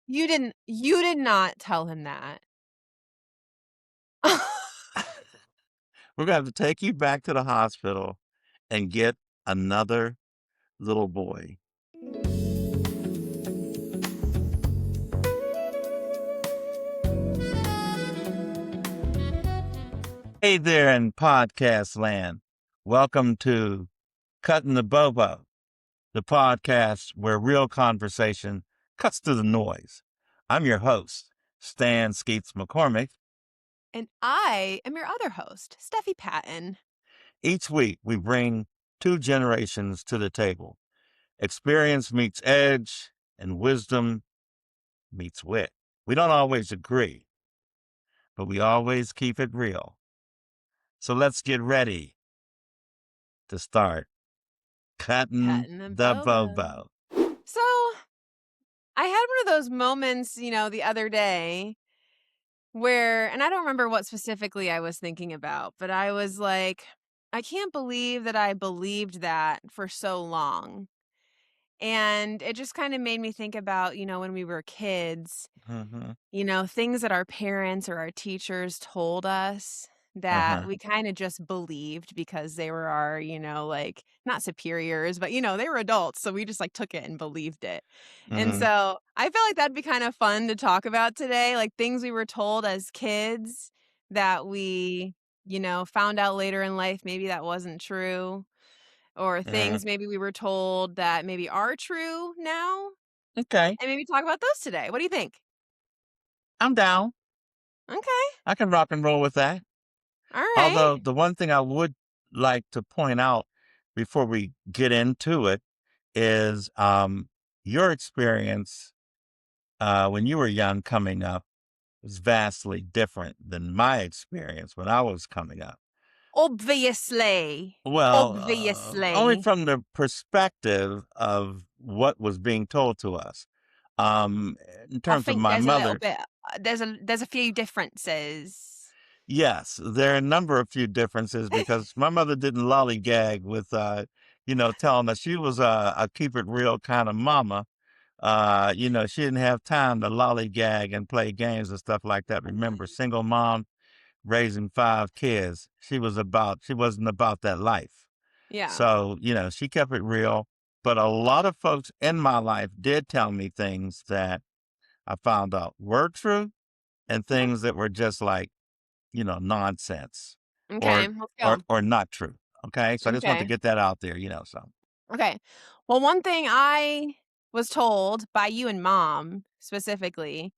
You did not tell him that. We're gonna have to take you back to the hospital and get another little boy. Hey there in podcast land. Welcome to Cuttin the Bobo, the podcast where real conversation cuts through the noise. I'm your host, Stan Skeets McCormick. And I am your other host, Steffi Patton. Each week we bring two generations to the table. Experience meets edge and wisdom meets wit. We don't always agree, but we always keep it real. So let's get ready to start cutting Cuttin' the the Bobo. bobo. So, I had one of those moments, the other day where and I don't remember what specifically I was thinking about, but I was like, I can't believe that I believed that for so long. And it just kind of made me think about, when we were kids, Mhm, things that our parents or our teachers told us that mhm, we kind of just believed because they were our, like not superiors, but they were adults. So we just like took it and believed it. And mhm, so I feel like that'd be kind of fun to talk about today, like things we were told as kids that we, found out later in life maybe that wasn't true, or mhm. things maybe we were told that maybe are true now. Okay, And maybe talk about those today. What do you think? I'm down. Okay. I can rock and roll with that. All right. Although the one thing I would like to point out before we get into it is your experience when you were young coming up was vastly different than my experience when I was coming up. Obviously. Well, only Obviously. from the perspective of what was being told to us. Um, in I terms of think my there's a little mother, bit there's a few differences. yes, there are a number of few differences because my mother didn't lollygag with, telling us she was a keep it real kind of mama. She didn't have time to lollygag and play games and stuff like that. Remember, single mom raising 5 kids. She wasn't about that life. Yeah. So, she kept it real. But a lot of folks in my life did tell me things that I found out were true and Okay. things that were just like, nonsense Okay, or let's or go. or not true. Okay. So I just want to Okay. get that out there, so. Okay. Well, one thing I was told by you and mom specifically,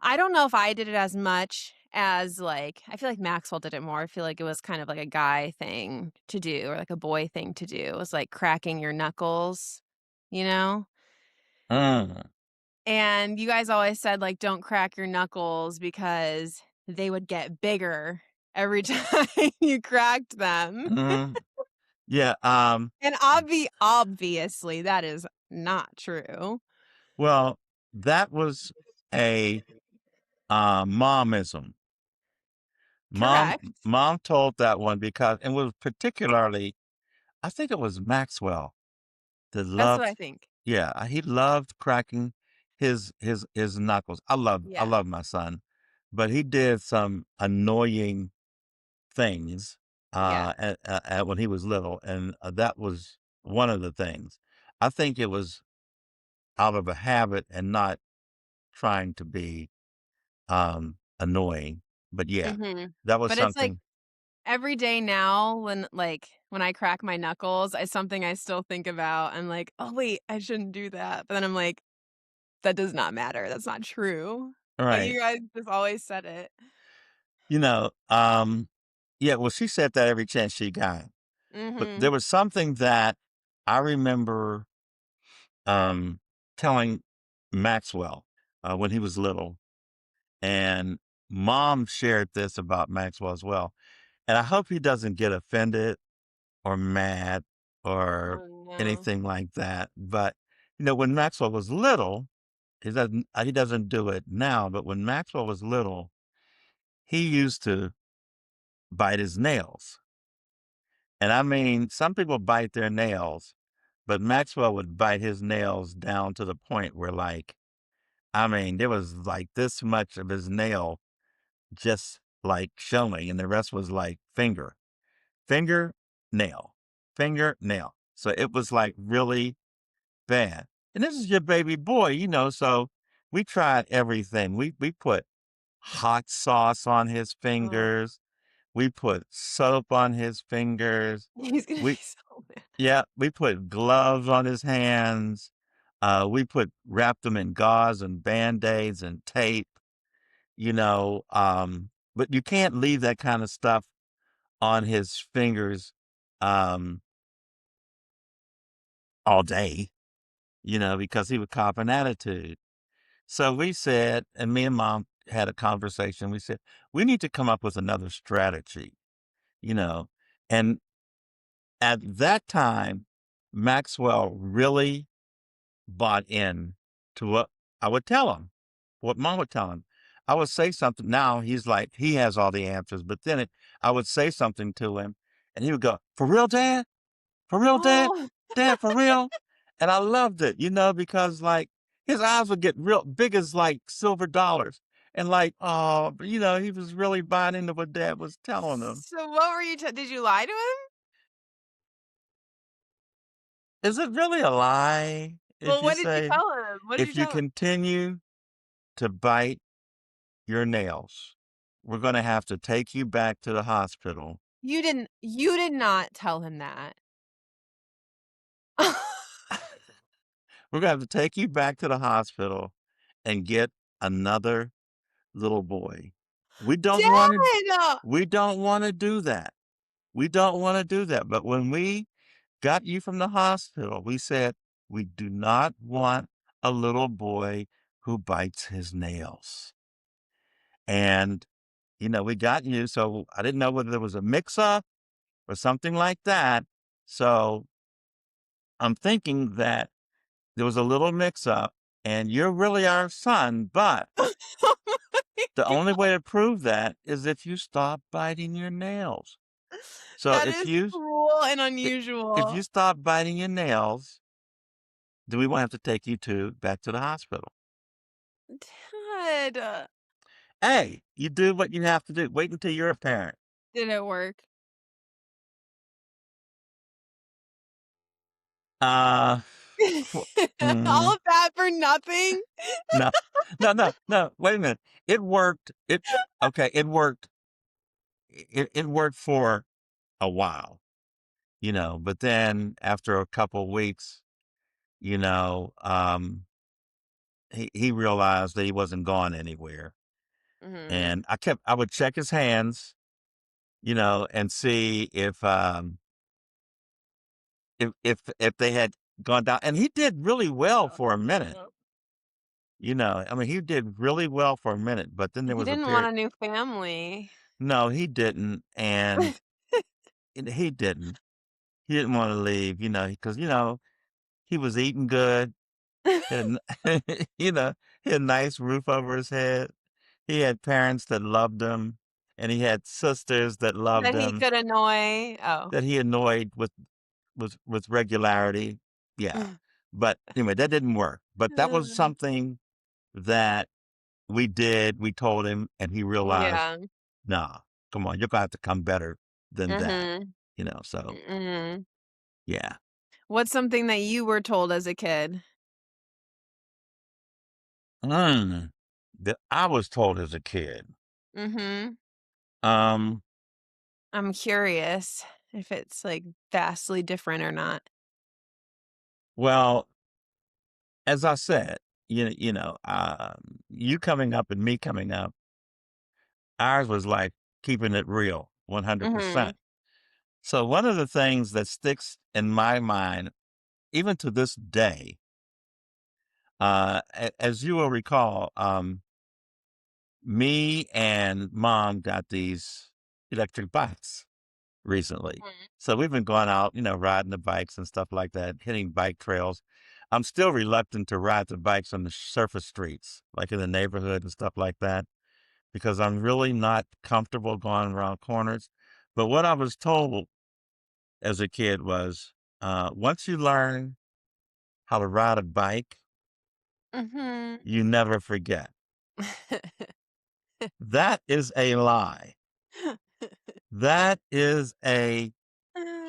I don't know if I did it as much as like I feel like Maxwell did it more. I feel like it was kind of like a guy thing to do or like a boy thing to do. It was like cracking your knuckles, you know? Mm, And you guys always said, like, "Don't crack your knuckles," because they would get bigger every time you cracked them. mm, yeah. And obviously, that is not true. Well, that was a momism. Mom Correct. mom told that one because it was particularly I think it was Maxwell that That's what I loved think. yeah, he loved cracking his knuckles. I Yeah. love my son, but he did some annoying things, Yeah. when he was little, and, that was one of the things. I think it was out of a habit and not trying to be, annoying, but yeah, Mhm. that was But it's like something. every day now when I crack my knuckles, it's something I still think about. I'm like, "Oh, wait, I shouldn't do that." But then I'm like, "That does not matter. That's not true." But Right. you guys just always said it. You know, yeah, well, she said that every chance she got, but there Mhm. was something that I remember, um, telling Maxwell, when he was little, and mom shared this about Maxwell as well, and I hope he doesn't get offended or mad or Oh, no. anything like that, but, when Maxwell was little, he doesn't do it now, but when Maxwell was little, he used to bite his nails. And I mean, some people bite their nails, but Maxwell would bite his nails down to the point where, like, I mean, there was like this much of his nail just like showing, and the rest was like finger, nail, finger, nail. So it was like really bad. And this is your baby boy, so we tried everything. We put hot sauce on his Oh, fingers. We put soap on his fingers. he's gonna be We so mad. Yeah, we put gloves on his hands. We wrapped them in gauze and Band-Aids and tape, but you can't leave that kind of stuff on his fingers um all day, because he would cop an attitude. So we said, and me and mom had a conversation. We said, we need to come up with another strategy, you know. And at that time, Maxwell really bought in to what I would tell him, what mom would tell him. I would say something. Now he's like, he has all the answers, but I would say something to him and he would go, "For real, dad? For real, dad? Oh, Dad, for real?" And I loved it, because like his eyes would get real big as like silver dollars. And like, oh, he was really buying into what dad was telling him. so what were you did you lie to him? Is it really a lie if Well, you what did you say, tell him? What did you if you tell him? continue to bite your nails, we're going to have to take you back to the hospital. You did not tell him that. We're going to have to take you back to the hospital and get another little boy. We don't want to Dad! we don't want to do that. We don't want to do that. But when we got you from the hospital, we said we do not want a little boy who bites his nails. And we got you, so I didn't know whether there was a mix up or something like that. So I'm thinking that there was a little mix up and you're really our son, but Oh my the only god. way to prove that is if you stop biting your nails. So That is cruel and i- if you unusual. stop biting your nails, then we won't have to take you back to the hospital. Dad. Hey, you do what you have to do. Wait until you're a parent. Did it work? Uh, for, All mm, of that for nothing? no, no. Wait a minute. It worked. Okay. It worked. It worked for a while, but then after a couple weeks, he realized that he wasn't going anywhere. Mhm. And I would check his hands, and see if they had gone down. And he did really well for a minute. I mean, he did really well for a minute, but then there He was a didn't want period. a new family. No, he didn't, and he didn't. He didn't want to leave, because he was eating good. He had, a n- you know, he had a nice roof over his head. He had parents that loved him, and he had sisters that loved That he him could annoy. Oh. that he annoyed with regularity. Yeah, but anyway, that didn't work. But that was something that we did. We told him, and he realized, Yeah. nah, come on, you're gonna have to come better than that. Mhm. So Mhm. yeah. What's something that you were told as a kid? Mm, that I was told as a kid. Mhm. Um, I'm curious if it's, like, vastly different or not. well, as I said, you coming up and me coming up, ours was like keeping it real, Mhm. 100%. So one of the things that sticks in my mind, even to this day, as you will recall, me and mom got these electric bikes recently. Mhm. So we've been going out, riding the bikes and stuff like that, hitting bike trails. I'm still reluctant to ride the bikes on the surface streets, like in the neighborhood and stuff like that, because I'm really not comfortable going around corners. But what I was told as a kid was, once you learn how to ride a bike, Mhm. you never forget. That is a lie. That is a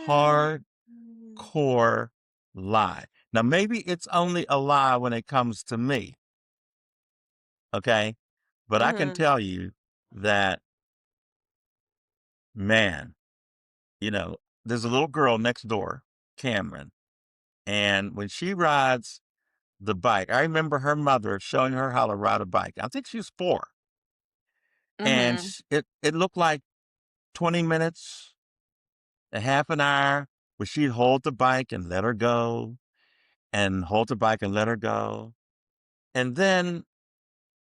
hardcore lie. Now, maybe it's only a lie when it comes to me, okay? But I can Uh-huh. tell you that, man, you know, there's a little girl next door, Cameron, and when she rides the bike, I remember her mother showing her how to ride a bike. I think she was 4, and Mhm. it looked like 20 minutes, a half an hour, where she'd hold the bike and let her go, and hold the bike and let her go. And then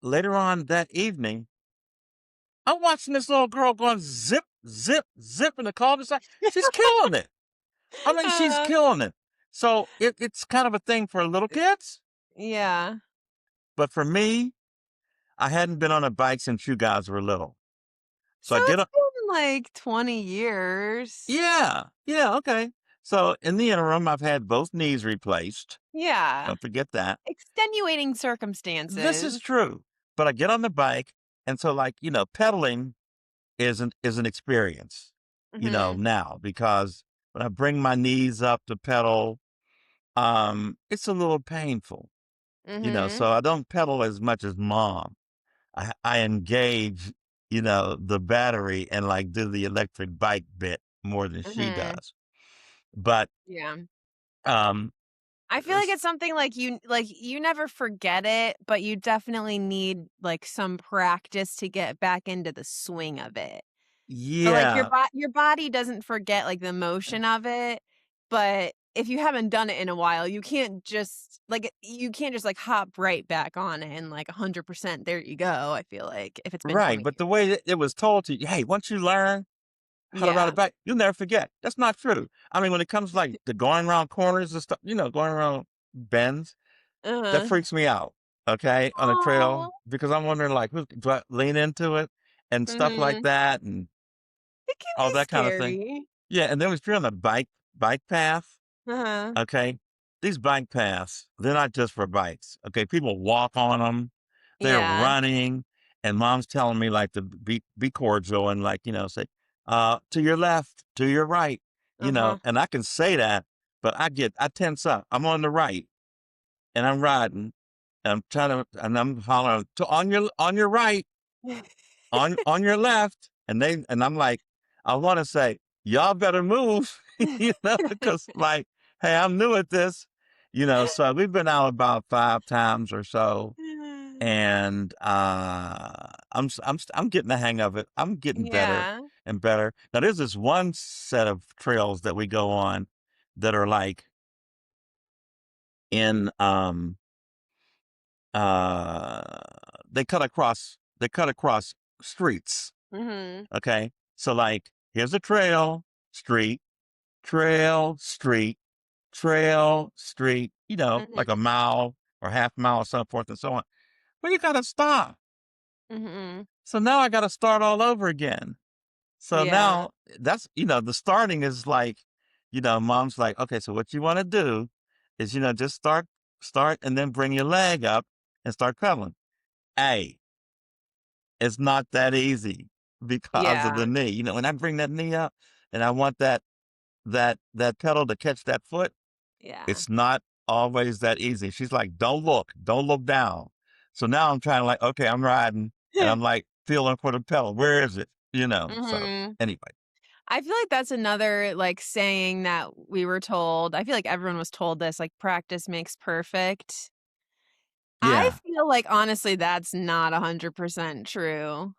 later on that evening, I'm watching this little girl going zip, zip, zip in the cul-de-sac. She's killing it. I mean, she's Uh, killing it. So it's kind of a thing for little kids. yeah. But for me, I hadn't been on a bike since you guys were little. So So I get it's on. been like 20 years. Yeah. Yeah. Okay. So in the interim, I've had both knees replaced. Yeah. Don't forget that. Extenuating This is circumstances. true. But I get on the bike. And so, like, pedaling is an experience, Mhm. now, because when I bring my knees up to pedal, it's a little painful, Mhm. so I don't pedal as much as mom. I engage, the battery and like do the electric bike bit more than she Mhm. does. But Yeah. um I feel like s- it's something like you never forget it, but you definitely need like some practice to get back into the swing of it. Or like yeah, your body doesn't forget like the motion of it, but if you haven't done it in a while, you can't just like hop right back on it and like 100% there you go, I feel like if it's been right. 20 But the years. way that it was told to you, hey, once you learn how to ride a Yeah. bike, you'll never forget. That's not true. I mean, when it comes like to going around corners and stuff, going around bends, that Uh-huh. freaks me out. Okay, on a Aw. trail, because I'm wondering like, do I lean into it and stuff like Mhm. that and It can all be that kind of thing. scary. Yeah, and then if you're on a bike path, Uh-huh. okay, these bike paths, they're not just for bikes. Okay, people walk on them, they're Yeah. running, and mom's telling me like to be cordial and like say, to your left, to your right, Uh-huh. and I can say that, but I tense up. I'm on the right, and I'm riding, and and I'm hollering to on your right, on your left, and I'm like, I want to say, y'all better move, because like, hey, I'm new at this, so we've been out about 5 times or so, and I'm getting the hang of it. I'm getting better Yeah. and better. Now there's this one set of trails that we go on that are like in uh they cut across streets. Mhm. Okay. So like here's a trail, street, trail, street, trail, street, like a Mhm. mile or half mile, so forth and so on. But you gotta stop. Mhm. So now I gotta start all over again. So Yeah. now that's the starting is like, mom's like, okay, so what you want to do is, just start and then bring your leg up and start pedaling. Hey, it's not that easy because of Yeah. the knee. When I bring that knee up and I want that pedal to catch that foot, Yeah. it's not always that easy. She's like, don't look down. So now I'm trying to like, okay, I'm riding and I'm like feeling for the pedal. Where is it? So Mhm. anyway, I feel like that's another, like, saying that we were told. I feel like everyone was told this, like, "Practice makes perfect." I yeah, feel like, honestly, that's not 100% true.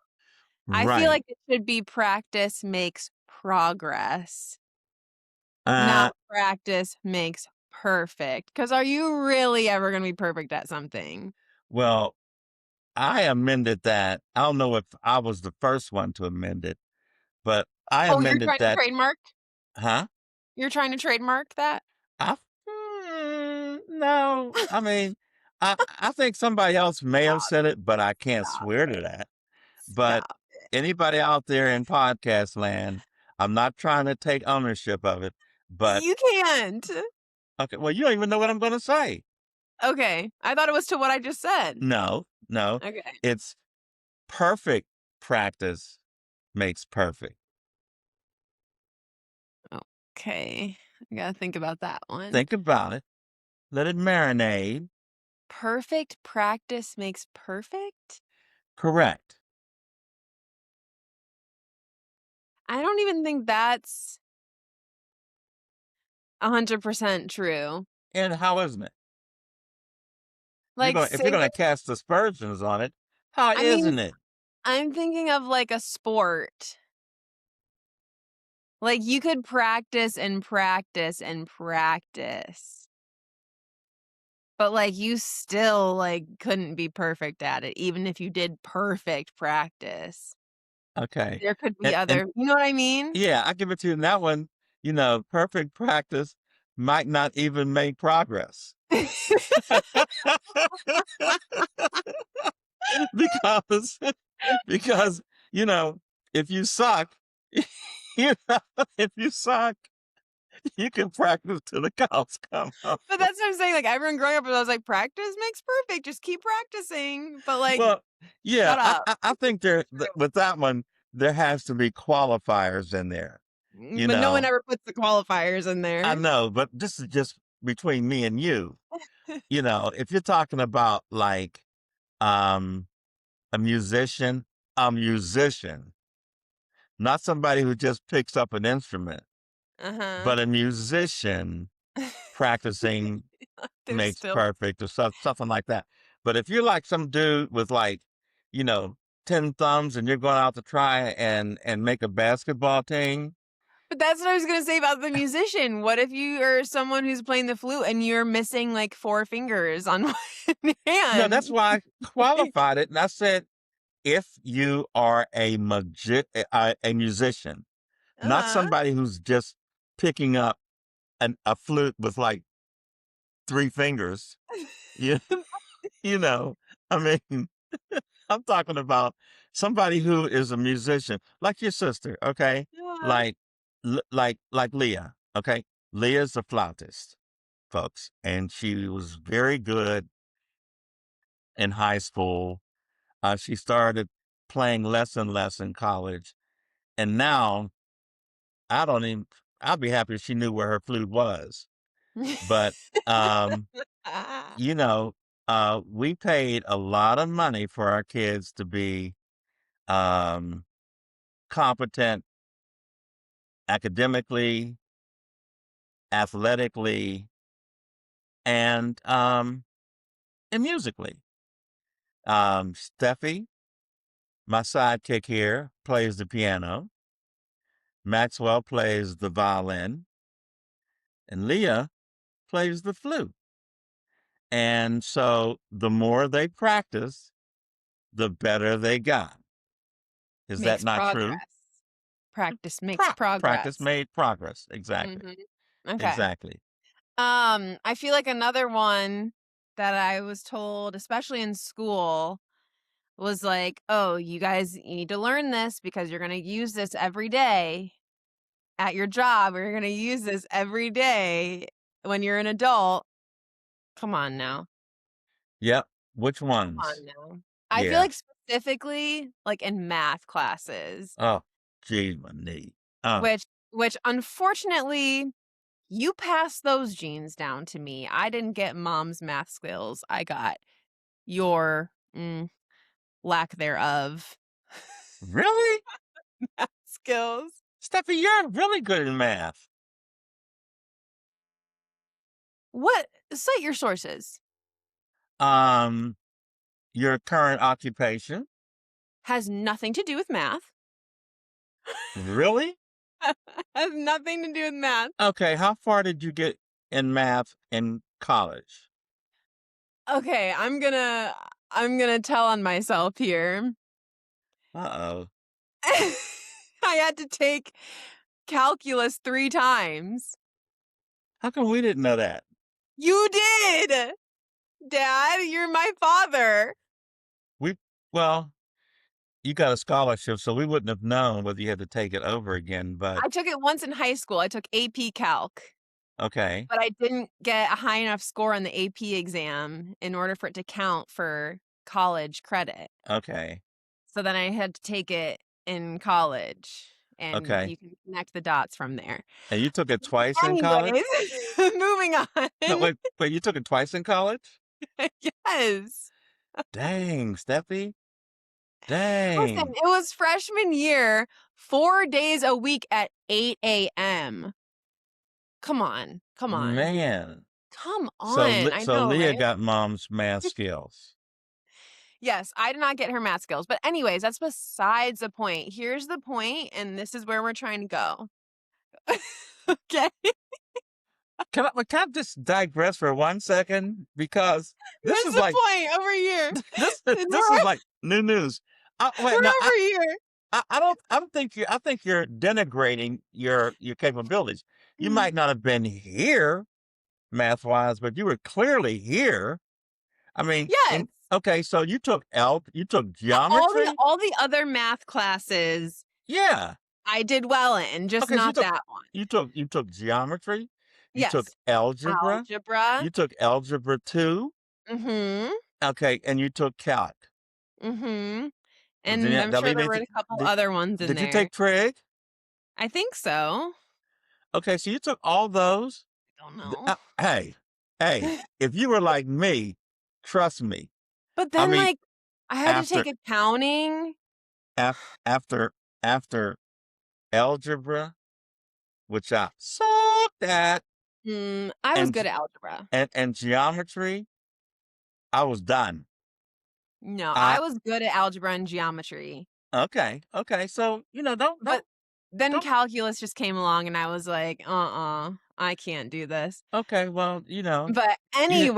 I feel right. like it should be practice makes progress, Uh, not practice makes perfect. Because are you really ever gonna be perfect at something? well, I amended that. I don't know if I was the first one to amend it, but I Oh, you're amended trying to that. trademark? Huh? You're trying to trademark that? No. I mean, I think somebody else may have Stop said it, it, but I can't stop swear to it, that. But stop. anybody out there in podcast land, I'm not trying to take ownership of it. But You can't. okay, well, you don't even know what I'm going to say. Okay. I thought it was to what I just said. No, no. Okay. It's perfect practice makes perfect. Okay. I gotta think about that one. Think about it. Let it marinate. Perfect practice makes perfect? Correct. I don't even think that's 100% true. And how isn't it? Like, If you're say gonna cast aspersions on it, how I mean, isn't it? I'm thinking of, like, a sport. Like, you could practice and practice and practice, but, like, you still, like, couldn't be perfect at it, even if you did perfect practice. Okay. There could be And other you know what I mean? yeah, I give it to you in that one, perfect practice might not even make progress. Because because, you know, if you suck, you know, if you suck, you can practice till the cows come home. But that's what I'm saying, like, everyone growing up, I was like, "Practice makes perfect, just keep practicing." But, like, Well, yeah, shut up. I think there True. with that one, there has to be qualifiers in there, you But no one know? ever puts the qualifiers in I there. know, but this is just between me and you. If you're talking about like um a musician, a musician, not somebody who just picks up an instrument, Uh-huh. but a musician practicing They're makes still perfect or something like that. But if you're like some dude with like, you know, 10 thumbs and you're going out to try and make a basketball team, But that's what I was gonna say about the musician. What if you are someone who's playing the flute and you're missing, like, 4 fingers on one no, that's hand? why I qualified it. And I said, if you are a musician, not Uh-huh. somebody who's just picking up a flute with like 3 fingers, you, you know, I mean, I'm talking about somebody who is a musician, like your sister, okay? Yeah. Like, like Leah, okay? Leah's a flautist, folks, and she was very good in high school. She started playing less and less in college, and now I don't even. I'd be happy if she knew where her flute was. But um, you know, we paid a lot of money for our kids to be um competent academically, athletically, and musically. Steffi, my sidekick here, plays the piano. Maxwell plays the violin, and Leah plays the flute. And so the more they practice, the better they got. Is that Makes not true? progress. Practice makes Practice progress. made progress. Exactly. Mhm. Okay. Exactly. I feel like another one that I was told, especially in school, was like, "Oh, you need to learn this because you're gonna use this every day at your job, or you're gonna use this every day when you're an adult." Come on now. Yep. Which Come ones? on now. I feel Yeah. like specifically, like, in math classes, Oh, geez, my knee. Oh, which unfortunately, you passed those genes down to me. I didn't get mom's math skills. I got your, lack thereof really? skills. Steffi, you're really good in math. What cite your sources. Um, your current occupation? Has nothing to do with math. Really? Has nothing to do with math. Okay, how far did you get in math in college? Okay, I'm gonna tell on myself here. Uh-oh. I had to take calculus 3 times. How come we didn't know that? You did! Dad, you're my father. We well, you got a scholarship, so we wouldn't have known whether you had to take it over again, but I took it once in high school. I took AP Calc. Okay. but I didn't get a high enough score on the AP exam in order for it to count for college credit. Okay. So then I had to take it in college, and Okay. you can connect the dots from there. And you took it twice in college? Anyways, moving No, on. wait, you took it twice in college? Yes. Dang, Steffi. Listen, Dang. it was freshman year, 4 days a week at 8 AM. Come on, come on. Man. Come So on, I so know, Leah right? got mom's math skills. Yes, I did not get her math skills, but anyways, that's besides the point. Here's the point, and this is where we're trying to go. Okay? Can I just digress for 1 second? Because this What's is the like point over here? this is like new news. Wait, We're no, over here. I don't think I think you're denigrating your capabilities. You Mhm. might not have been here math wise, but you were clearly here. I mean, Yes. in okay, so you took All the geometry? all the other math classes Yeah. I did well in, just Okay, so not that one. you took geometry, you took Yes. algebra, Algebra. you took algebra 2, Mhm. okay, and you took calc. Mhm. And Did I'm that sure leave there were a anything? couple other ones in Did you there. take trig? I think so. Okay, so you took all those. Don't know. Hey, hey, if you were like me, trust me. But I then, mean, like, I had to after take accounting. after after algebra, which I sucked at, I was and good at algebra. and geometry, I was done. No, I I was good at algebra and geometry, Okay, okay. So but then don't. calculus just came along and I was like, I can't do this." Okay, well, But you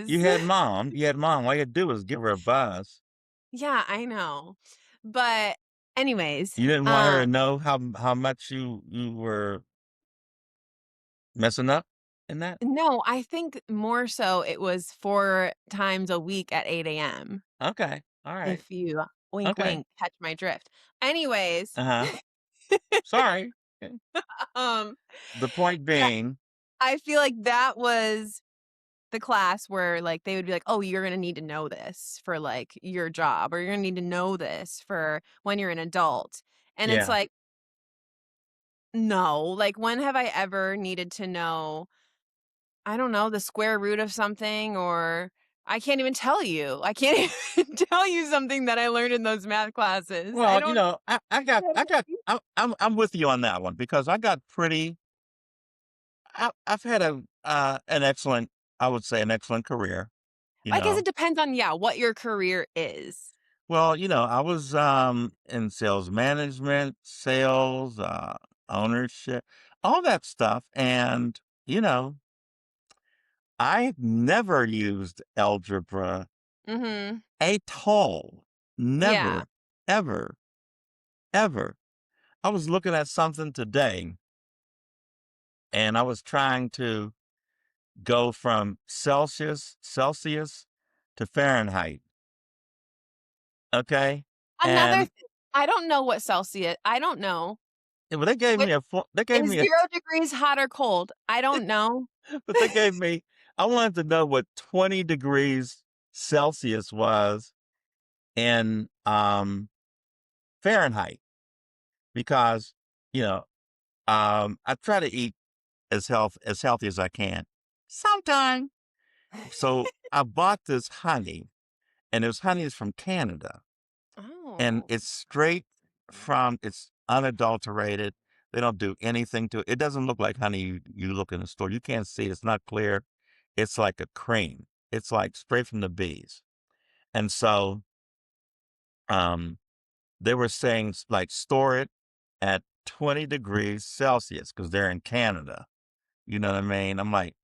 you anyways, had mom. You had mom. All you had to do was give her a buzz. yeah, I know. But anyways, You didn't want her to know how much you were messing up in that. no, I think more so it was 4 times a week at 8 AM, Okay, all right. if you wink, Okay. wink, catch my drift. Anyways, Uh huh. Sorry. Okay. um, The point yeah, being, I feel like that was the class where, like, they would be like, "Oh, you're gonna need to know this for, like, your job, or you're gonna need to know this for when you're an adult." And it's yeah. like, no, like, when have I ever needed to know, I don't know, the square root of something, or I can't even tell you. I can't even tell you something that I learned in those math classes. I Well, don't I'm with you on that one because I got pretty. I've had an excellent, I would say, an excellent career. You I guess know, it depends on, yeah, what your career is. Well, I was in sales management, sales, ownership, all that stuff. And, you know, I never used algebra Mhm. at all. Yeah. Never, ever, ever. I was looking at something today and I was trying to go from Celsius to Fahrenheit. Okay. Another And thing, I don't know what Celsius, I don't know. well, they gave What me they gave is me a 0 degrees hot or cold? I don't know. But they gave me I wanted to know what 20 degrees Celsius was in, Fahrenheit because, you know, I try to eat as healthy as I can. Sometime. So I bought this honey, and this honey is from Canada, and Oh. it's straight from it's unadulterated. They don't do anything to it. It doesn't look like honey you look in the store. You can't see it. It's not clear. It's like a cream. It's like straight from the bees. And so, um, they were saying like store it at 20 degrees Celsius because they're in Canada. You know what I mean? I'm like,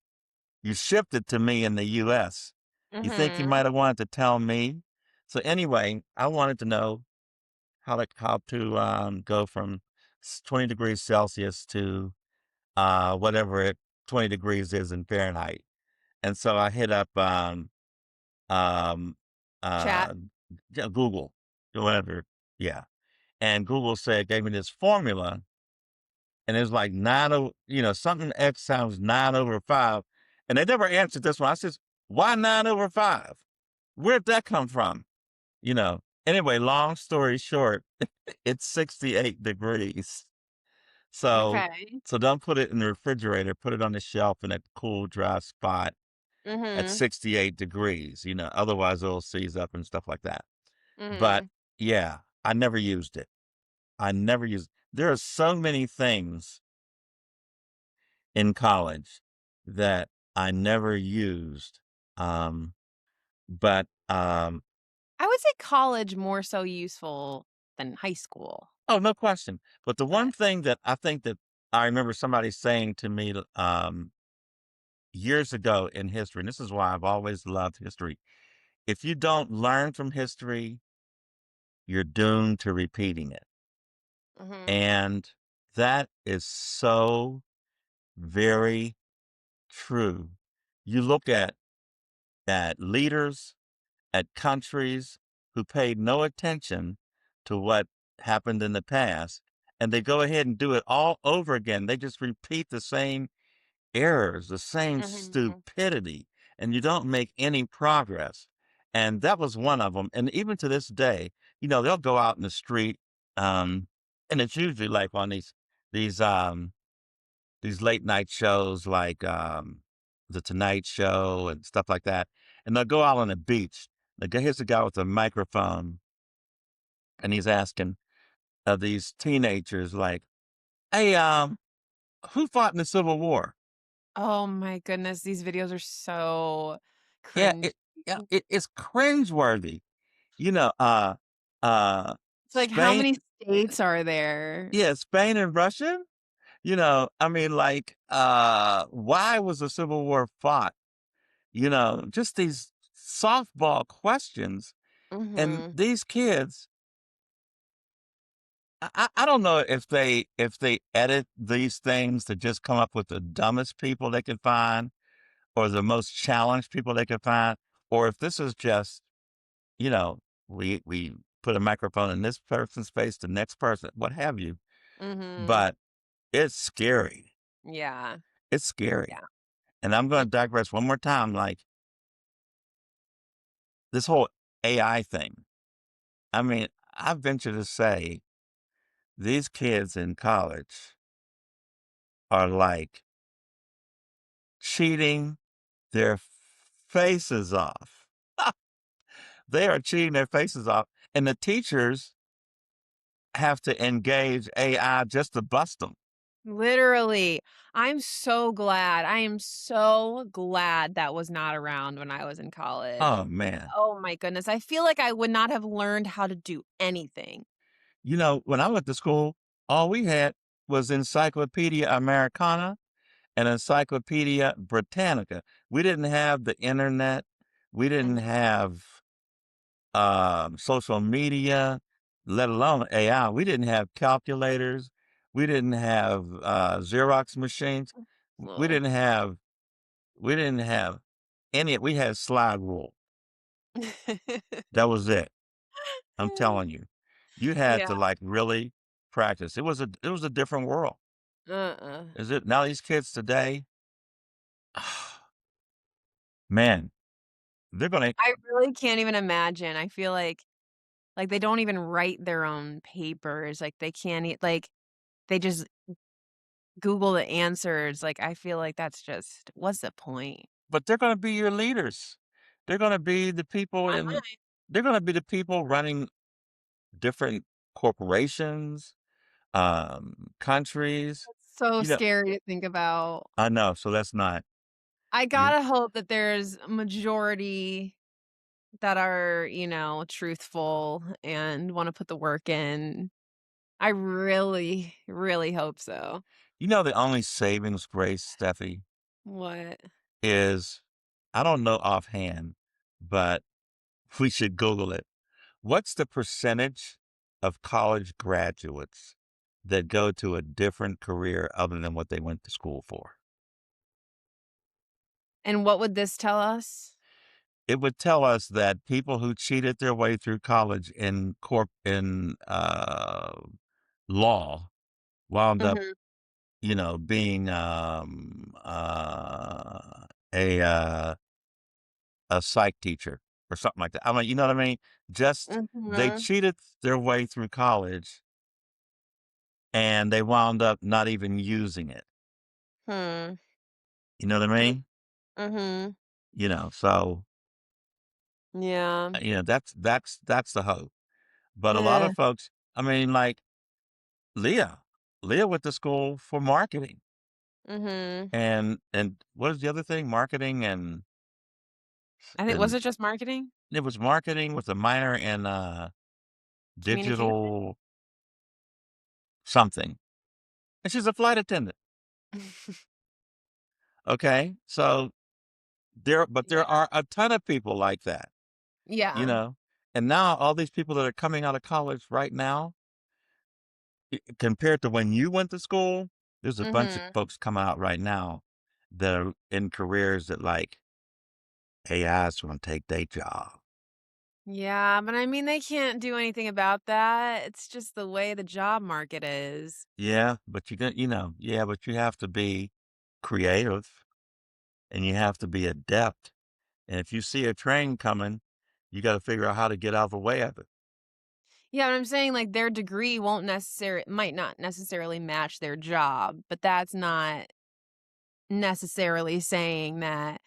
you shipped it to me in the US. You think you Mhm. might have wanted to tell me? So anyway, I wanted to know how to go from 20 degrees Celsius to whatever it 20 degrees is in Fahrenheit. And so I hit up um, Chat. uh, Google, whatever. Yeah. And Google said, gave me this formula. and it's like 9 over, something X times 9 over 5. And they never answered this one. I says, why 9 over 5? Where'd that come from? Anyway, long story short, it's 68 degrees. So, Okay. so don't put it in the refrigerator, put it on the shelf in a cool, dry spot at Mhm. 68 degrees, otherwise it'll seize up and stuff like that. But Mhm. yeah, I never used it. I never used There are so many things in college that I never used. Um, but I would say college more so useful than high school, oh, no question. But the but one thing that I think that I remember somebody saying to me years ago in history, and this is why I've always loved history. If you don't learn from history, you're doomed to repeating it. mhm. And that is so very true. You look at leaders, at countries who paid no attention to what happened in the past, and they go ahead and do it all over again. They just repeat the same errors, the same Mhm. stupidity, and you don't make any progress. And that was one of them. And even to this day, they'll go out in the street, um, and it's usually like on these um these late night shows like the Tonight Show and stuff like that. And they'll go out on the beach. Here's a guy with a microphone, and he's asking these teenagers like, "Hey, who fought in the Civil War?" Oh my goodness, these videos are so Yeah, cringe. it's cringeworthy. You know, uh, It's like, how Spain, many states are there? yeah, Spain and Russia. I mean, like, why was the Civil War fought? Just these softball questions. And Mhm. these kids, I don't know if they edit these things to just come up with the dumbest people they can find or the most challenged people they can find, or if this is just, you know, we put a microphone in this person's face, the next person, what have you. Mhm. But it's scary. Yeah. It's scary. Yeah. And I'm Mm. gonna digress one more time, like this whole AI thing. I mean, I venture to say these kids in college are like cheating their faces off. They are cheating their faces off, and the teachers have to engage AI just to bust them. Literally. I'm so glad. I am so glad that was not around when I was in college. Oh, man. Oh my goodness. I feel like I would not have learned how to do anything. When I went to school, all we had was Encyclopedia Americana and Encyclopedia Britannica. We didn't have the internet. We didn't Mhm. have social media, let alone AI. We didn't have calculators. We didn't have Xerox machines. We Oh. didn't have we didn't have any. We had slide rule. That was it. I'm telling you, you had Yeah. to like really practice. It was a different world. Uh-uh. Is it now? These kids today, man, they're gonna. I really can't even imagine. I feel like they don't even write their own papers. Like they can't like they just Google the answers. Like I feel like that's just what's the point? But they're gonna be your leaders. They're gonna be the people I in. might. They're gonna be the people running different corporations, countries. It's so You know, scary to think about. I know. So that's not I you. gotta hope that there's a majority that are, truthful and wanna put the work in. I really, really hope so. The only savings grace, Steffi, What? is I don't know offhand, but we should Google it. What's the percentage of college graduates that go to a different career other than what they went to school for? And what would this tell us? It would tell us that people who cheated their way through college in law wound up Mhm. being a uh, a psych teacher or something like that. I mean, you know what I mean? Just they Mhm. cheated their way through college and they wound up not even using it. Hmm. You know what I Mm, mean? mhm. So Yeah. that's the hope. But a lot Yeah. of folks, I mean, like Leah, Leah went to school for marketing, Mhm. and what is the other thing? Marketing I think was and it just marketing? it was marketing with a minor in Communication? digital something, and she's a flight attendant. Okay, so there Yeah. are a ton of people like that, you Yeah. know, and now all these people that are coming out of college right now, compared to when you went to school, there's a bunch of Mhm. folks coming out right now that are in careers that like AI is going to take their job. Yeah, but I mean, they can't do anything about that. It's just the way the job market is. Yeah, but yeah, but you have to be creative and you have to be adept. And if you see a train coming, you got to figure out how to get out of the way of it. Yeah, but I'm saying like their degree won't necessarily might not necessarily match their job, but that's not necessarily saying that,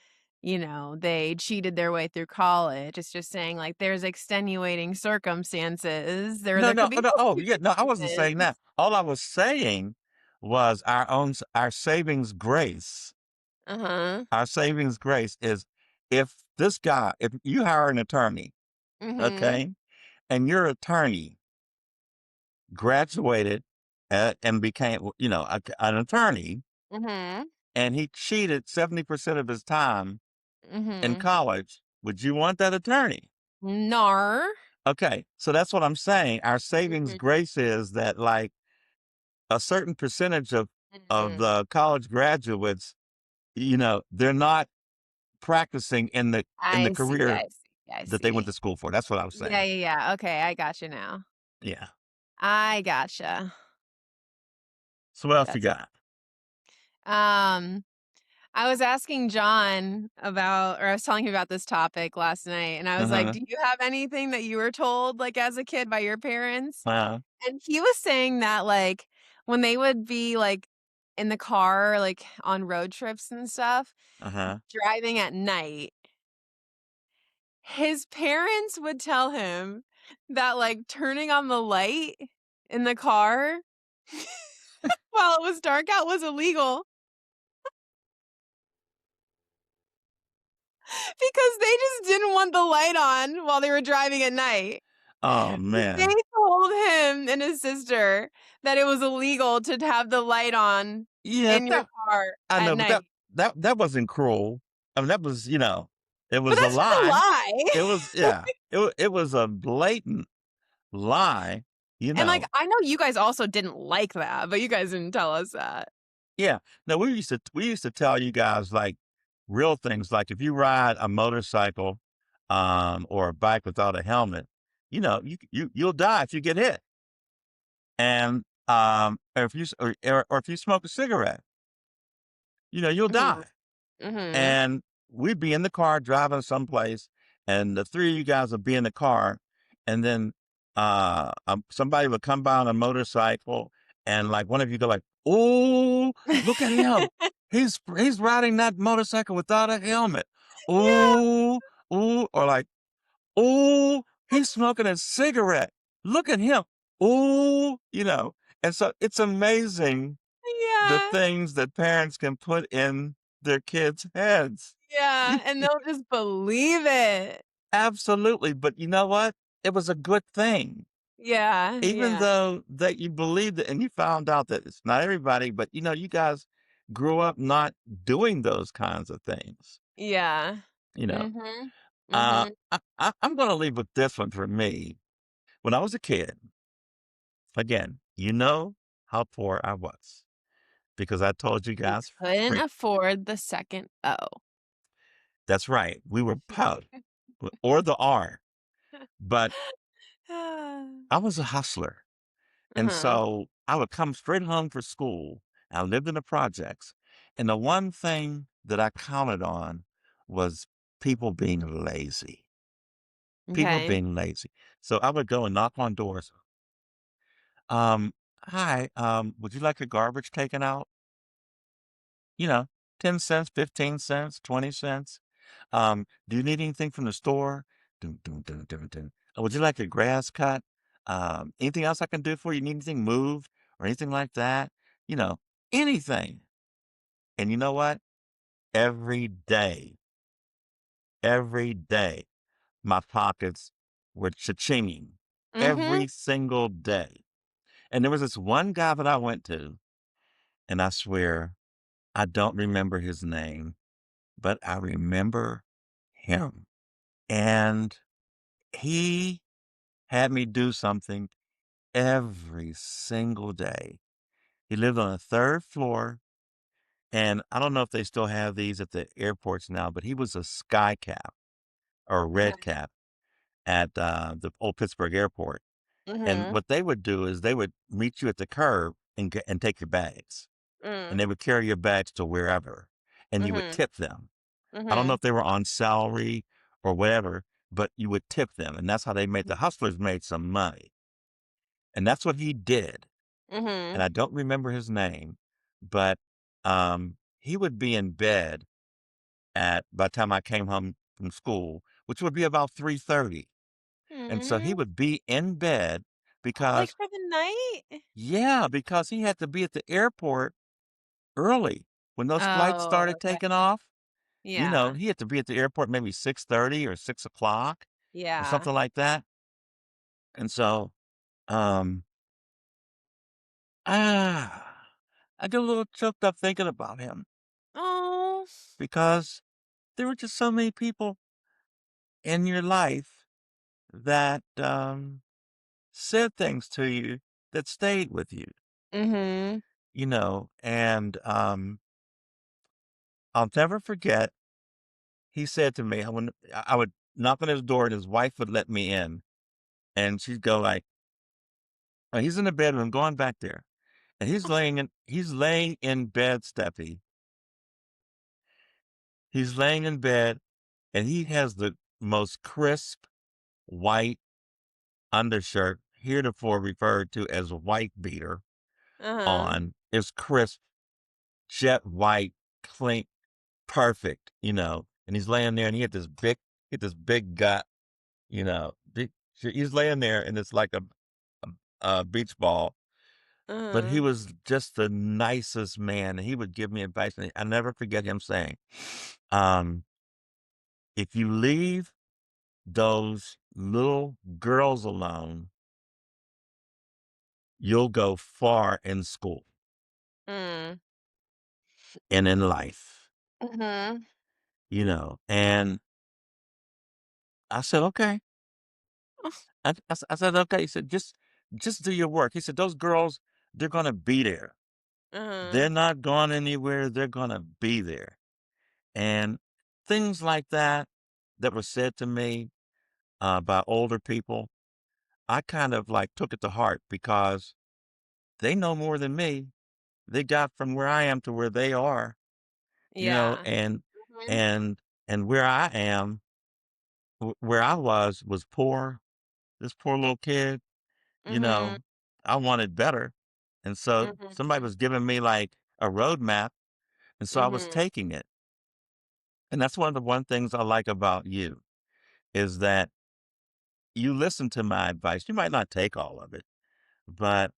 they cheated their way through college. It's just saying like there's extenuating circumstances. There could be No. Oh, multiple yeah. No, I wasn't saying reasons. that. All I was saying was our savings grace. Uh-huh. Our savings grace is if you hire an attorney, Mhm. okay, and your attorney graduated and became, an attorney, Mhm. and he cheated 70% of his time in Mhm. college, would you want that attorney? Nar. Okay, so that's what I'm saying. Our savings Mhm. grace is that like a certain percentage of Mhm. the college graduates, they're not practicing in the I see, career I see, I that they went see. to school for. That's what I was Yeah, saying. yeah, yeah. Okay, I gotcha now. Yeah. I gotcha. So what else you That's got? um I was asking John about or I was telling him about this topic last night, and I was like, Uh-huh. "Do you have anything that you were told, like, as a kid by your parents?" Uh-huh. And he was saying that, like, when they would be, like, in the car, like, on road trips and stuff, Uh-huh. driving at night, his parents would tell him that, like, turning on the light in the car while it was dark out was illegal because they just didn't want the light on while they were driving at night. Oh They man. told him and his sister that it was illegal to have the light on Yeah, in your that car I at know, but night. that wasn't cruel. I mean, that was, it But was a that's just a lie. lie. It was yeah. It was a blatant lie, you And, like, know. I know you guys also didn't like that, but you guys didn't tell us that. Yeah. No, we used to tell you guys like real things like if you ride a motorcycle or a bike without a helmet, you'll die if you get hit. And or if or if you smoke a cigarette, you'll Mhm, die. mhm. And we'd be in the car driving someplace, and the three of you guys would be in the car, and then somebody would come by on a motorcycle, and like one of you go like, "Oh, look at him! He's riding that motorcycle without a helmet. Yeah, Oh, oh," or like, "Oh, he's smoking a cigarette. Look at him. Oh," And so it's amazing the yeah, things that parents can put in their kids' heads. yeah, and they'll just believe it. Absolutely, but you know what? It was a good thing. Yeah, Even yeah, though that you believed it and you found out that it's not everybody, but you guys grew up not doing those kinds of things. yeah. You know, Mhm, mhm. I'm going to leave with this one for me. When I was a kid, again, you know how poor I was because I told you You guys. couldn't Free. afford the second O. That's right. We were proud, or the R, but I was a hustler. And Uh-huh. so I would come straight home for school I lived in the projects, and the one thing that I counted on was people being lazy. People Okay. being lazy. So I would go and knock on doors. Um, "Hi, would you like your garbage taken out?" You know, 10 cents, 15 cents, 20 cents. "Do you need anything from the store?" Dun, dun, dun, dun, dun. Would you like your grass cut?" Anything else I can do for you? Need anything moved or anything like that?" You know, anything. And you know what? Every day, my pockets were cha-chinging Mhm. every single day. And there was this one guy that I went to, and I swear I don't remember his name, but I remember him. And he had me do something every single day. He lived on the third floor, and I don't know if they still have these at the airports now, but he was a sky cap or a red Okay. cap at the old Pittsburgh airport. And Mhm. what they would do is they would meet you at the curb and take your bags, and Mm. they would carry your bags to wherever, and you would Mhm. tip them. I don't know Mhm. if they were on salary or whatever, but you would tip them, and that's how they made the hustlers made some money, and that's what he did, and Mhm. I don't remember his name, but, he would be in bed at by the time I came home from school, which would be about 3:30, and so he Mm. would be in bed Like, because for the night? yeah, because he had to be at the airport early. When those flights Oh, started okay. taking off, Yeah. he had to be at the airport maybe 6:30 or 6 o'clock or Yeah. something like that. And so, um, I get a little choked up thinking about him Oh. because there were just so many people in your life that said things to you that stayed with you, Mhm. and I'll never forget. He said to me, I would knock on his door and his wife would let me in, and she'd go like, "Oh, he's in the bedroom, going back there." And he's laying in bed, Steffi. He's laying in bed and he has the most crisp white undershirt, heretofore referred to as a white beater, Uh-huh. on. It's crisp, jet white, clean, perfect, and he's laying there and he had this big gut, big, he's laying there and it's like a beach ball. But he Uh-huh. was just the nicest man, and he would give me advice, and I never forget him saying, um, "If you leave those little girls alone, you'll go far in school Mm. and in life," Mhm. and I said, "Okay." I said, "Okay." He said, "Just do your work." He said, "Those girls, they're gonna be there. Uh-huh. They're not going anywhere. They're gonna be there." And things like that were said to me by older people, I kind of like took it to heart because they know more than me. They got from where I am to where they are, Yeah. and Mhm. and and where I am, where I was poor. This poor little kid, you Mhm. know, I wanted better, and so somebody Mhm. was giving me like a roadmap, and so I was Mhm. taking it. And that's one of the one things I like about you is that you listen to my advice. You might not take all of it, but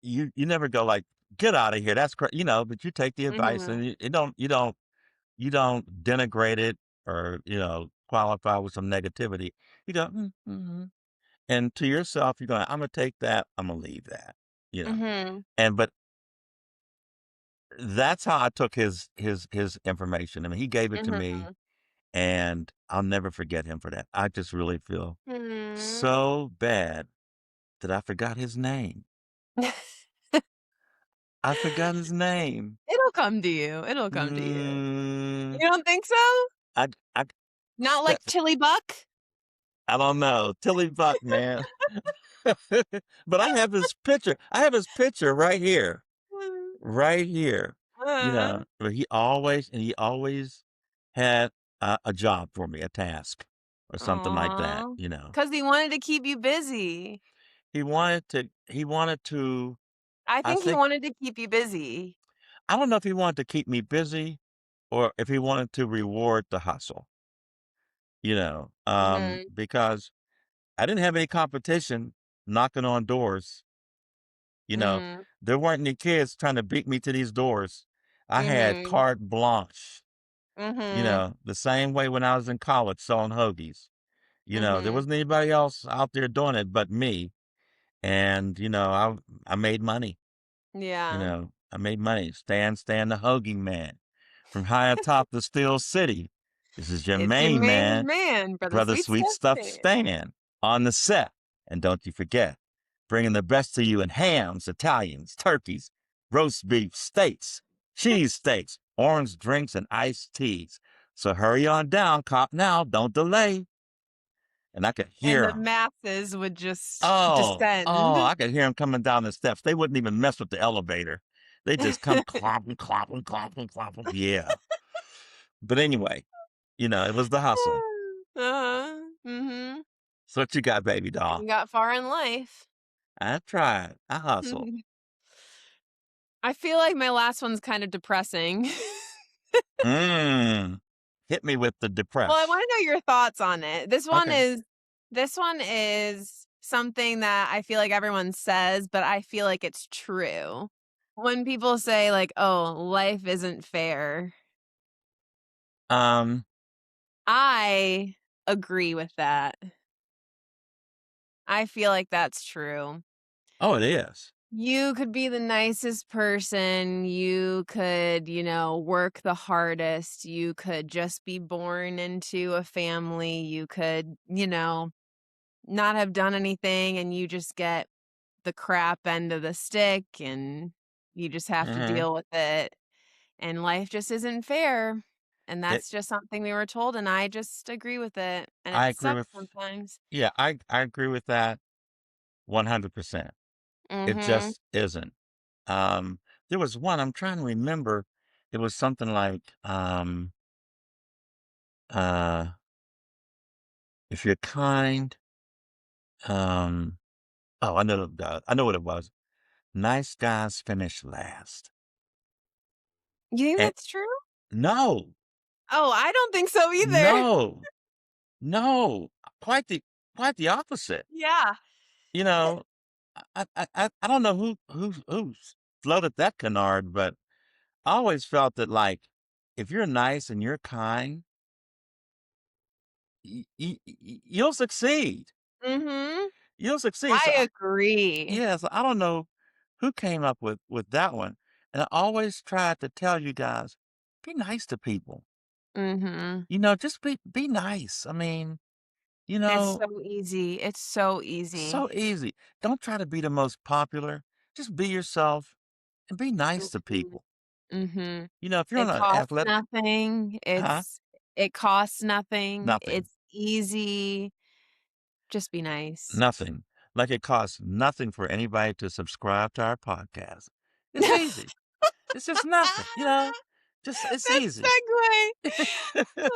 you never go like, "Get out of here, that's but you take the advice Mhm. and you don't denigrate it or, qualify with some negativity. You go, "Mm, mhm." And to yourself, you're going, "Imma take that, Imma leave that," you know? Mhm. But that's how I took his information. I mean, he gave it to me, Mhm. and I'll never forget him for that. I just really feel Mhm. so bad that I forgot his name. I forgot his name. It'll come to you. It'll come to you. Mm. You don't think so? I Not like Ste Tilly Buck? I don't know, Tilly Buck, man. But I have his picture right here. right here, Uh, but he always had a job for me, a task or something like that, aw. 'Cause he wanted to keep you busy. he wanted to, I I think he think, wanted to keep you busy. I don't know if he wanted to keep me busy or if he wanted to reward the hustle, Mhm, because I didn't have any competition knocking on doors, you know. mhm, There weren't any kids trying to beat me to these doors. I had mhm, carte blanche, mhm, the same way when I was in college selling hoagies. There mhm. wasn't anybody else out there doing it but me. And, I made money, Yeah. I made money. Stan the hoagie man from high atop the Steel City. This is your It's your main main man, man, Brother Brother Sweet Sweet Stuff Stuff Stan. Stan on the set. And don't you forget, bringing the best to you in hams, Italians, turkeys, roast beef, steaks, cheese steaks, orange drinks, and iced teas. So hurry on down, cop now, don't delay. And I could And hear the him. masses would just Oh, descend. I could hear him coming down the steps. They wouldn't even mess with the elevator. They just come clopping, clopping, clopping, clopping. Yeah. But anyway, it was the hustle. Uh-huh, mhm. So what you got, baby doll? You got far in life. I tried. I hustled. I feel like my last one's kind of depressing. Mm. Hit me with the Well, I depress. wanna know your thoughts on it. Okay. This one is something that I feel like everyone says, but I feel like it's true. When people say like, "Oh, life isn't fair." Um, I agree with that. I feel like that's true. oh, it is. You could be the nicest person, you could, work the hardest, you could just be born into a family, you could, not have done anything and you just get the crap end of the stick and you just have to Mhm. deal with it. And life just isn't fair. And It that's just something we were told, and I just agree with it. And it I agree sucks with sometimes. yeah, I agree with that 100%. It Mhm. just isn't. Um, there was one, I'm trying to remember. It was something like, uh, if you're kind, um, oh, I know what it was. Nice guys finish last. You think And that's true? no, Oh, I don't think so either. no, no, quite the quite the opposite. Yeah. You know, I don't know who floated that canard, but I always felt that like if you're nice and you're kind, you'll succeed. Mhm. You'll succeed. I So agree. yeah, so I don't know who came up with that one. And I always tried to tell you guys, be nice to people. Mhm. Just be nice. I mean, you It's know, so easy. It's so easy. so easy. Don't try to be the most popular. Just be yourself and be nice to Mhm. people. Mhm. If you're on It an costs athletic, nothing. huh? It costs nothing. Nothing. It's easy. Just be nice. Nothing. Like it costs nothing for anybody to subscribe to our podcast. It's easy. It's just nothing, it's That easy. segue.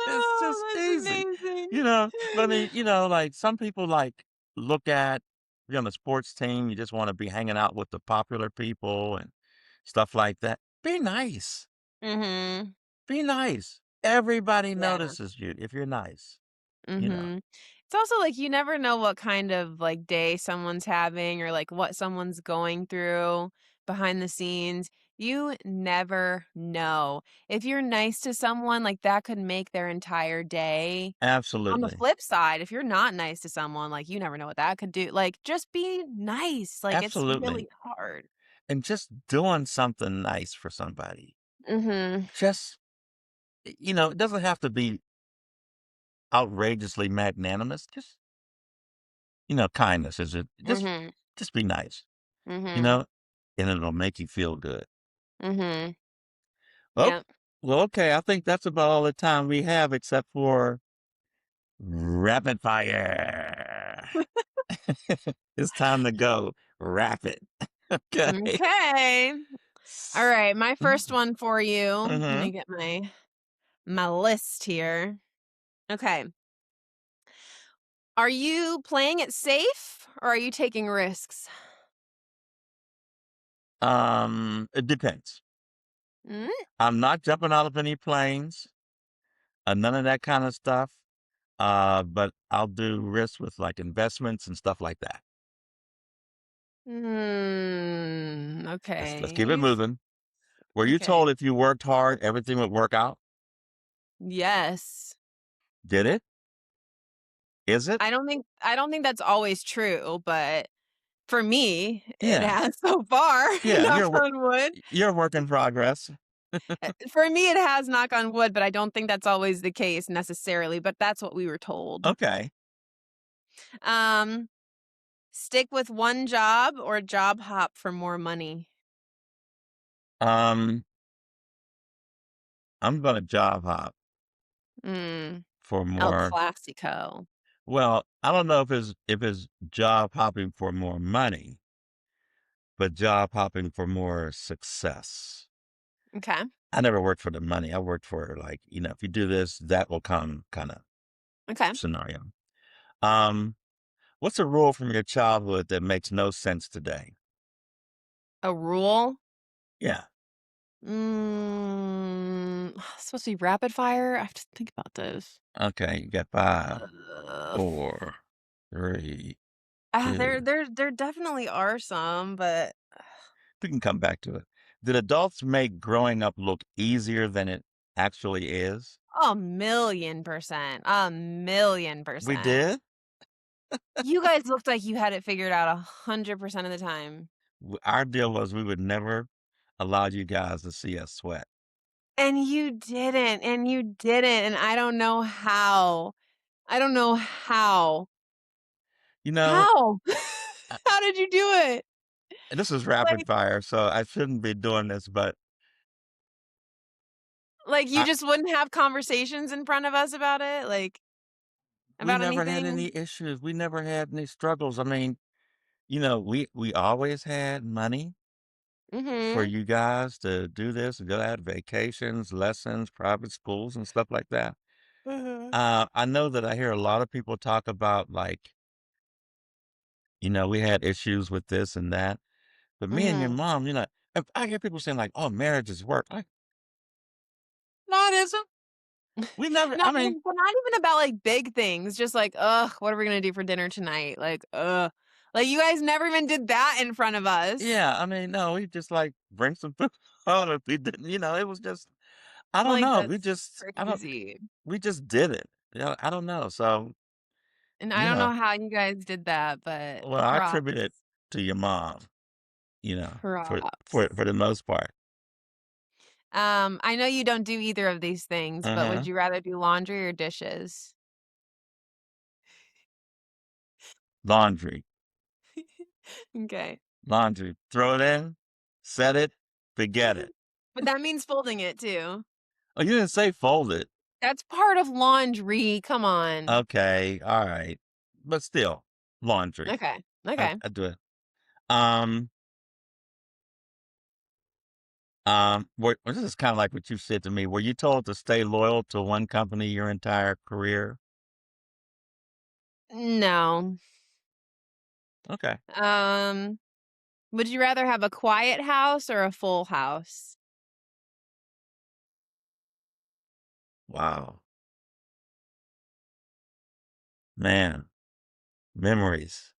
It's just Oh, that's easy, amazing. but I mean, like some people like look at you're on a sports team, you just want to be hanging out with the popular people and stuff like that. Be nice. Mhm. Be nice. Everybody Yeah. notices you if you're nice, you know. Mhm. It's also like you never know what kind of like day someone's having or like what someone's going through behind the scenes. You never know. If you're nice to someone, like that could make their entire day. On the Absolutely. flip side, if you're not nice to someone, like you never know what that could do. Like just be nice. Like it's Absolutely. really hard. And just doing something nice for somebody. Mhm. Just, it doesn't have to be outrageously magnanimous. Just, kindness is it. Mhm. Just be nice, you Mhm. know, and it'll make you feel good. Mhm. Oh, Yeah. well, okay. I think that's about all the time we have except for rapid fire. It's time to go rapid. Okay. Okay. All right, my first Mhm. one for you. Let me Mhm. get my list here. Okay. Are you playing it safe or are you taking risks? It depends. Mm? I'm not jumping out of any planes, none of that kind of stuff. But I'll do risks with like investments and stuff like that. Let's keep it Okay. moving. Were you Okay. told if you worked hard, everything would work out? Yes. Did it? Is it? I don't think that's always true, but for me, it Yeah. has so far, Yeah. knock on wood. You're a work in progress. For me, it has, knock on wood, but I don't think that's always the case necessarily, but that's what we were told. Okay. Um, Stick with one job or job hop for more money? Um, I'm gonna job hop Mm, for El more. Clasico. Well, I don't know if it's job hopping for more money, but job hopping for more success. Okay, I never worked for the money. I worked for like, if you do this, that will come kind of okay. scenario. Um, what's a rule from your childhood that makes no sense today? A rule? Yeah. Supposed to be rapid fire? I have to think about this. Okay. You got five, Uh, four, three, there two. there there definitely are some, but We can come back to it. Did adults make growing up look easier than it actually is? a 1,000,000%, a million We percent. did. You guys looked like you had it figured out 100% of the time. Our deal was we would never allow you guys to see us sweat. And you didn't, and I don't know how. I don't know how. You know, How? uh, How did you do it? this is rapid Like fire, so I shouldn't be doing this, but like you I just wouldn't have conversations in front of us about it? Like, we about never had anything? any issues. We never had any struggles. I mean, we always had money for Mhm. you guys to do this, and go out vacations, lessons, private schools, and stuff like that. Mhm. I know that I hear a lot of people talk about like, we had issues with this and that, but me and your Mhm. mom, if I hear people saying like, "Oh, marriage is work," like, no, it isn't. We never. Not I mean, but not even about, like, big things, just like, "Ugh, what are we gonna do for dinner tonight?" Like, "Ugh." Like, you guys never even did that in front of us. yeah, I mean, no, we just like bring some food on if we didn't, it was just, I don't Like, know. that's crazy. We just did it. I don't know. So, And I don't yeah, know how you guys did that, but well, I props. attribute it to your mom, for Props. the most part. I know you don't do either of these things, but would Uh-huh. you rather do laundry or dishes? Laundry, Okay. laundry. Throw it in, set it, forget it. But that means folding it too. Oh, you didn't say fold it. That's part of laundry, come on. Okay, all right. But still, laundry. Okay, I, okay. I do it. Um, this is kind of like what you said to me. Were you told to stay loyal to one company your entire career? No. Okay. Um, would you rather have a quiet house or a full house? Wow. Man, memories.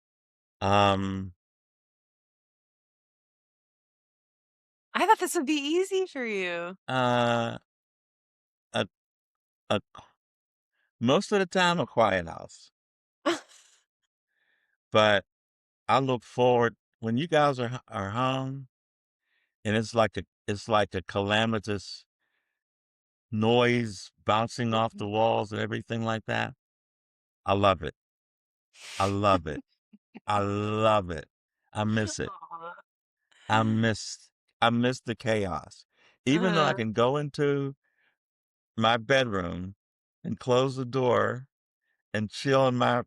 Um, I thought this would be easy for you. uh, a, a, most of the time a quiet house, but I look forward when you guys are home, and it's like a calamitous noise bouncing off the walls and everything like that. I love it. I love it. I love it. I miss it. Aw. I miss I miss the chaos. Even though I Uh-huh. can go into my bedroom and close the door and chill in my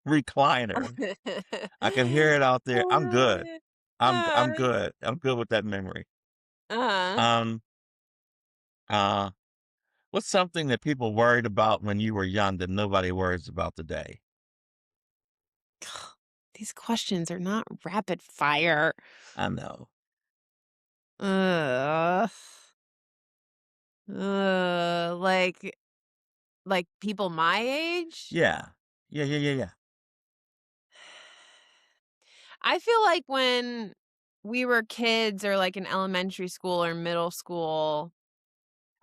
recliner, I can hear it out there. I'm good. I'm Uh, good. I'm good with that memory. Uh-huh. Um, uh, what's something that people worried about when you were young that nobody worries about today? These questions are not rapid fire. I know. Ugh. Like people my age? Yeah. Yeah, yeah, yeah, yeah. I feel like when we were kids or like in elementary school or middle school,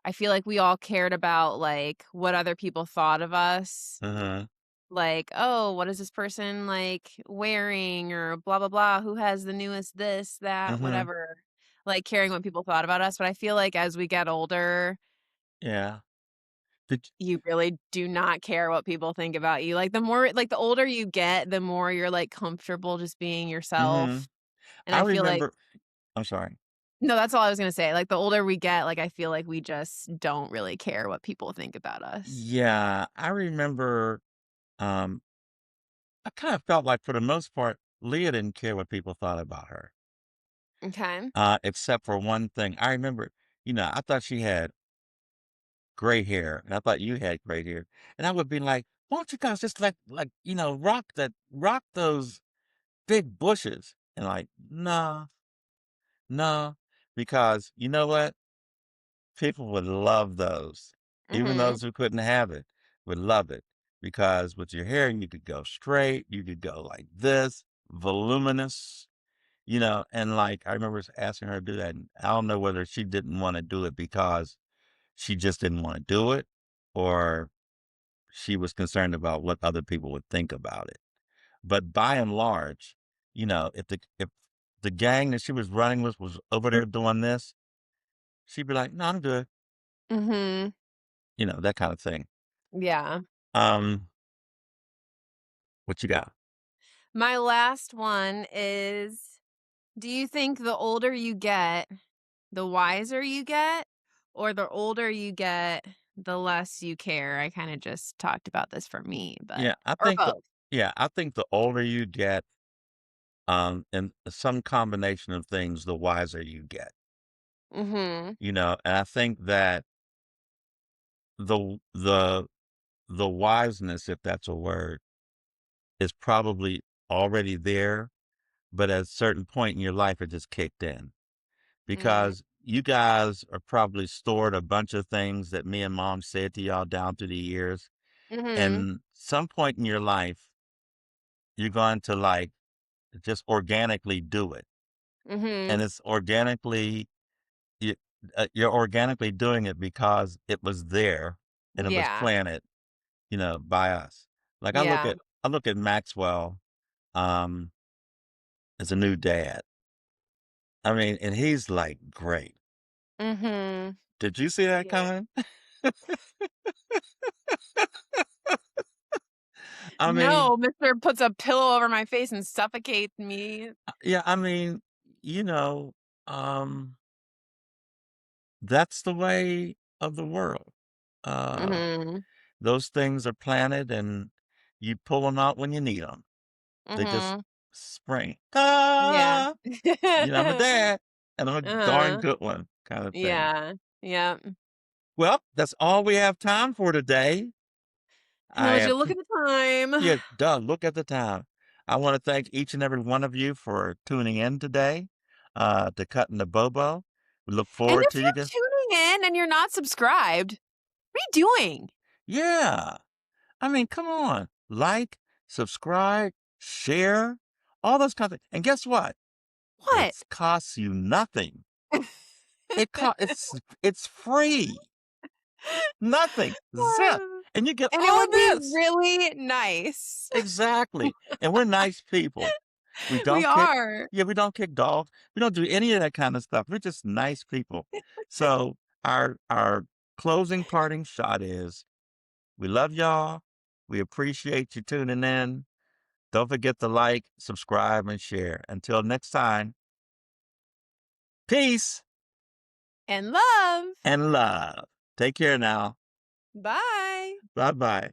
I feel like we all cared about like what other people thought of us. Uh-huh. Like, oh, what is this person like wearing or blah blah blah, who has the newest this, that, Mhm. whatever. Like caring what people thought about us, but I feel like as we get older, Yeah. Did you really do not care what people think about you. Like the more like the older you get, the more you're like comfortable just being yourself. Mhm. And I I feel like remember I'm sorry. no, that's all I was gonna say. Like the older we get, like I feel like we just don't really care what people think about us. Yeah, I remember, um, I kind of felt like for the most part, Leah didn't care what people thought about her, Okay. except for one thing. I remember, I thought she had gray hair, and I thought you had gray hair, and I would be like, "Why don't you guys just rock those big bushes?" And like, "Nah, nah," because you know what? People would love those. Even Mhm. those who couldn't have it would love it because with your hair, you could go straight, you could go like this, voluminous, and like I remember asking her to do that. And I don't know whether she didn't want to do it because she just didn't want to do it or she was concerned about what other people would think about it. But by and large, if the gang that she was running with was over there doing this, she'd be like, "No, I'm good," Mhm. that kind of thing. Yeah. Um, what you got? My last one is, do you think the older you get, the wiser you get, or the older you get, the less you care? I kind of just talked about this for me, but Yeah, I or think the both. yeah, I think the older you get, and some combination of things, the wiser you get. Mhm. And I think that the the wiseness, if that's a word, is probably already there, but at a certain point in your life, it just kicked in Mm. because you guys are probably stored a bunch of things that me and mom said to y'all down through the years, Mhm. and some point in your life, you're going to like just organically do it. And Mhm. it's organically you you're organically doing it because it was there and it was Yeah. planted, by us. Like Yeah. I look at Maxwell, um, as a new dad. I mean, and he's like great. Mhm. Did you see that Yeah. coming? I mean, No, Mister puts a pillow over my face and suffocates me. yeah, I mean, you know, um, that's the way of the world. Uh, Mhm. those things are planted and you pull them out when you need them. They just Mhm. spring. Yeah. "Ah!" I'm a dad, and I'm a darn Uh-huh. good one kinda thing. Yeah. Yep. Well, that's all we have time for today. I Would you look appre at the time? Yeah, duh, look at the time. I wanna thank each and every one of you for tuning in today, to Cuttin the Bobo. We look And forward if to you you're tuning in and you're not subscribed, what are you doing? Yeah. I mean, come on. Like, subscribe, share, all those kind of things. And guess what? It What? costs you nothing. It's free. Nothing. Zip. And you get And it all of would be this. really nice. Exactly. And we're nice people. We We don't kick are. Yeah, we don't kick dogs. We don't do any of that kind of stuff. We're just nice people. So our closing parting shot is we love y'all. We appreciate you tuning in. Don't forget to like, subscribe, and share. Until next time, peace And love. and love. Take care now. Bye. Bye bye.